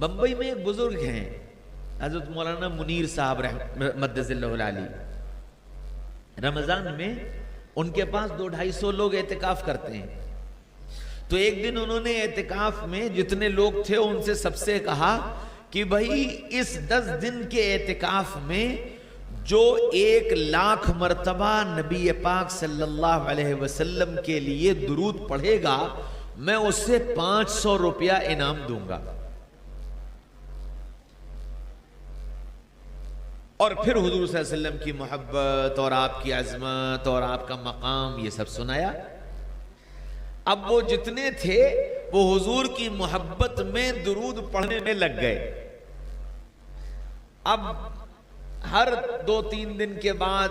بمبئی میں ایک بزرگ ہیں حضرت مولانا منیر صاحب مدث اللہ العالی. رمضان میں ان کے پاس 200-250 لوگ اعتکاف کرتے ہیں. تو ایک دن انہوں نے اعتکاف میں جتنے لوگ تھے ان سے سب سے کہا کہ بھائی اس 10 دن کے اعتکاف میں جو 1,00,000 مرتبہ نبی پاک صلی اللہ علیہ وسلم کے لیے درود پڑھے گا میں اس سے 500 روپیہ انعام دوں گا. اور پھر حضور صلی اللہ علیہ وسلم کی محبت اور آپ کی عظمت اور آپ کا مقام یہ سب سنایا. اب وہ جتنے تھے وہ حضور کی محبت میں درود پڑھنے میں لگ گئے. اب ہر 2-3 دن کے بعد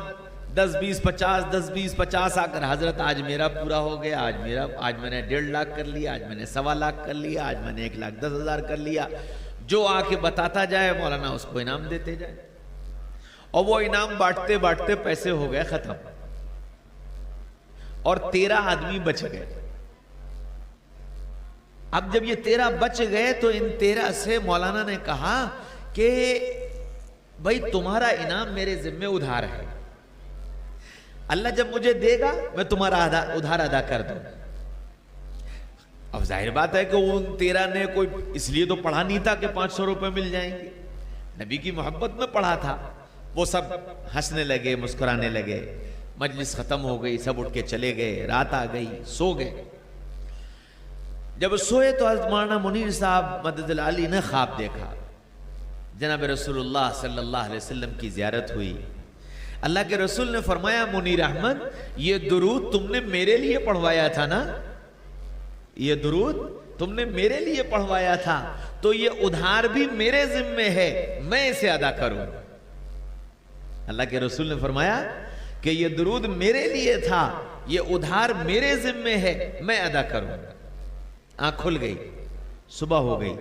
10-20-50 آ کر حضرت آج میرا پورا ہو گیا, آج میں نے 1.5 لاکھ کر لیا, آج میں نے 1.25 لاکھ کر لیا, آج میں نے 1,10,000 کر لیا. جو آ کے بتاتا جائے مولانا اس کو انعام دیتے جائے. اور وہ انعام بانٹتے بانٹتے پیسے ہو گئے ختم اور 13 آدمی بچ گئے. اب جب یہ 13 بچ گئے تو ان 13 سے مولانا نے کہا کہ بھائی تمہارا انعام میرے ذمہ ادھار ہے, اللہ جب مجھے دے گا میں تمہارا ادھار ادا کر دوں. اب ظاہر بات ہے کہ ان 13 نے کوئی اس لیے تو پڑھا نہیں تھا کہ 500 روپے مل جائیں گے, نبی کی محبت میں پڑھا تھا. وہ سب ہنسنے لگے, مسکرانے لگے. مجلس ختم ہو گئی, سب اٹھ کے چلے گئے, رات آ گئی, سو گئے. جب سوئے تو حضرت مولانا منیر صاحب مدد العالی نے خواب دیکھا. جناب رسول اللہ صلی اللہ علیہ وسلم کی زیارت ہوئی. اللہ کے رسول نے فرمایا منیر احمد یہ درود تم نے میرے لیے پڑھوایا تھا نا, یہ درود تم نے میرے لیے پڑھوایا تھا تو یہ ادھار بھی میرے ذمہ ہے, میں اسے ادا کروں. اللہ کے رسول نے فرمایا کہ یہ درود میرے لیے تھا, یہ ادھار میرے ذمہ ہے, میں ادا کروں. آنکھ کھل گئی, صبح ہو گئی.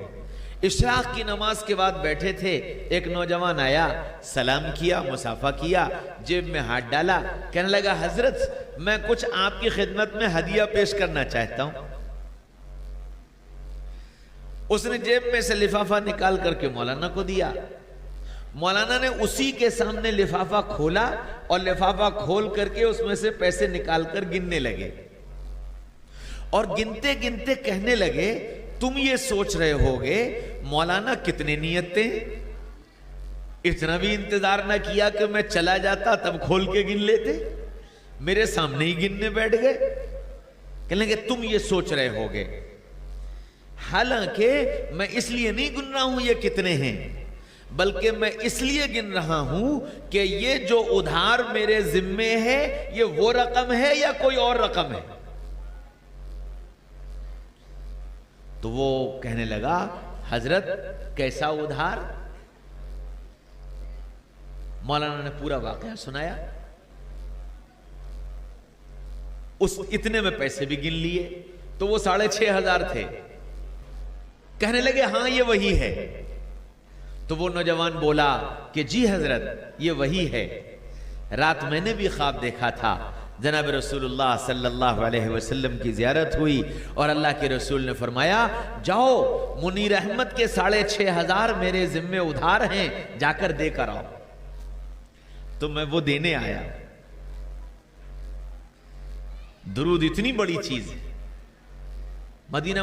عشاء کی نماز کے بعد بیٹھے تھے, ایک نوجوان آیا, سلام کیا, مصافحہ کیا, جیب میں ہاتھ ڈالا, کہنے لگا حضرت میں کچھ آپ کی خدمت میں ہدیہ پیش کرنا چاہتا ہوں. اس نے جیب میں سے لفافہ نکال کر کے مولانا کو دیا. مولانا نے اسی کے سامنے لفافہ کھولا اور لفافہ کھول کر کے اس میں سے پیسے نکال کر گننے لگے. اور گنتے گنتے کہنے لگے تم یہ سوچ رہے ہوگے مولانا کتنے نیتیں, اتنا بھی انتظار نہ کیا کہ میں چلا جاتا تب کھول کے گن لیتے, میرے سامنے ہی گننے بیٹھ گئے. کہنے لگے تم یہ سوچ رہے ہوگے, حالانکہ میں اس لیے نہیں گن رہا ہوں یہ کتنے ہیں, بلکہ میں اس لیے گن رہا ہوں کہ یہ جو ادھار میرے ذمے ہے یہ وہ رقم ہے یا کوئی اور رقم ہے. تو وہ کہنے لگا حضرت کیسا ادھار؟ مولانا نے پورا واقعہ سنایا. اس اتنے میں پیسے بھی گن لیے تو وہ 6,500 تھے. کہنے لگے ہاں یہ وہی ہے. تو وہ نوجوان بولا کہ جی حضرت یہ وہی ہے, رات میں نے بھی خواب دیکھا تھا, جناب رسول اللہ صلی اللہ علیہ وسلم کی زیارت ہوئی اور اللہ کے رسول نے فرمایا جاؤ منیر احمد کے 6,500 میرے ذمہ ادھار ہیں, جا کر دے کر آؤ. تو میں وہ دینے آیا. درود اتنی بڑی چیز ہے. مدینہ